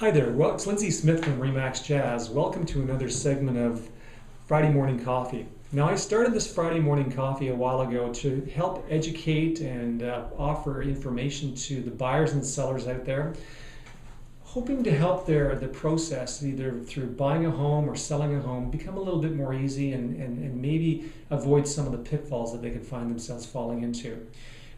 Hi there, well, it's Lindsay Smith from Remax Jazz. Welcome to another segment of Friday Morning Coffee. Now, I started this Friday Morning Coffee a while ago to help educate and offer information to the buyers and sellers out there, hoping to help the process, either through buying a home or selling a home, become a little bit more easy and maybe avoid some of the pitfalls that they could find themselves falling into.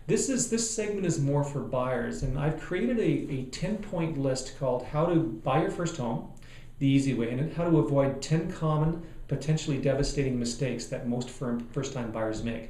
This segment is more for buyers, and I've created a 10-point list called How to Buy Your First Home, the Easy Way, and how to avoid 10 common, potentially devastating mistakes that most first-time buyers make.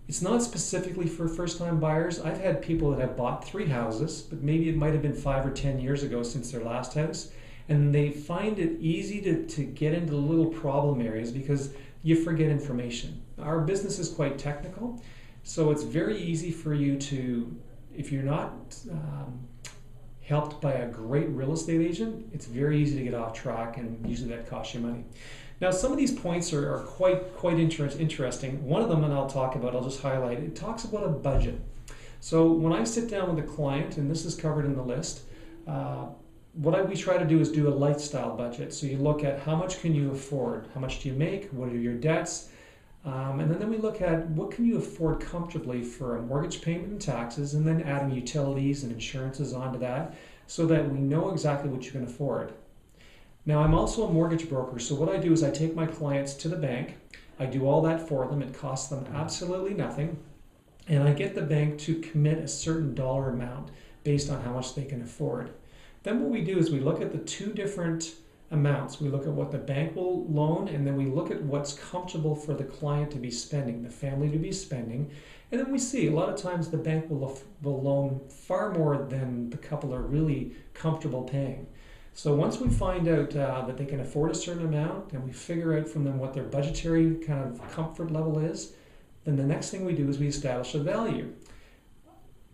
It's not specifically for first-time buyers. I've had people that have bought 3 houses, but maybe it might have been 5 or 10 years ago since their last house, and they find it easy to get into little problem areas because you forget information. Our business is quite technical. So it's very easy for you to, if you're not helped by a great real estate agent, it's very easy to get off track, and usually that costs you money. Now, some of these points are quite interesting. One of them, and I'll talk about, I'll just highlight, it talks about a budget. So when I sit down with a client, and this is covered in the list, what we try to do is do a lifestyle budget. So you look at how much can you afford, how much do you make, what are your debts, and then we look at what can you afford comfortably for a mortgage payment and taxes, and then adding utilities and insurances onto that so that we know exactly what you can afford. Now, I'm also a mortgage broker, so what I do is I take my clients to the bank. I do all that for them. It costs them absolutely nothing, and I get the bank to commit a certain dollar amount based on how much they can afford. Then what we do is we look at the 2 different amounts. We look at what the bank will loan, and then we look at what's comfortable for the client to be spending, the family to be spending, and then we see a lot of times the bank will loan far more than the couple are really comfortable paying. So once we find out that they can afford a certain amount, and we figure out from them what their budgetary kind of comfort level is, then the next thing we do is we establish a value.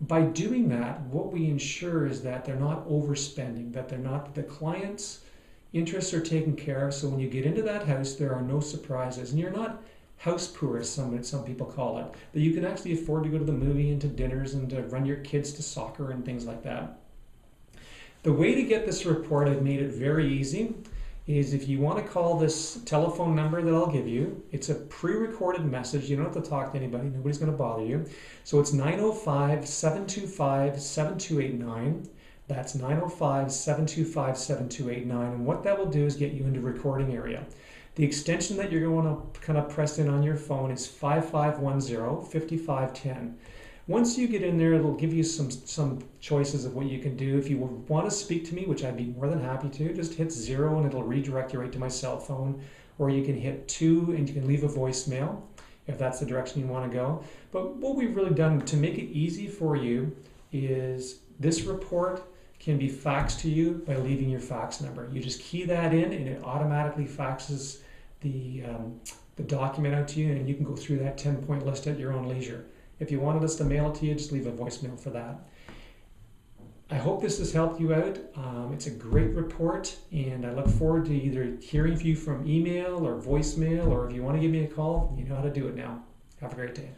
By doing that, what we ensure is that they're not overspending, that the client's interests are taken care of, so when you get into that house, there are no surprises, and you're not house poor, as some people call it, that you can actually afford to go to the movie and to dinners and to run your kids to soccer and things like that. The way to get this report, I've made it very easy, is if you want to call this telephone number that I'll give you. It's a pre-recorded message. You don't have to talk to anybody. Nobody's going to bother you. So it's 905-725-7289. That's 905-725-7289, and what that will do is get you into recording area. The extension that you're going to kind of press in on your phone is 5510-5510. Once you get in there, it'll give you some choices of what you can do. If you want to speak to me, which I'd be more than happy to, just hit 0 and it'll redirect you right to my cell phone, or you can hit 2 and you can leave a voicemail if that's the direction you want to go. But what we've really done to make it easy for you is this report can be faxed to you by leaving your fax number. You just key that in, and it automatically faxes the document out to you, and you can go through that 10-point list at your own leisure. If you wanted us to mail it to you, just leave a voicemail for that. I hope this has helped you out. It's a great report, and I look forward to either hearing from you from email or voicemail, or if you want to give me a call, you know how to do it now. Have a great day.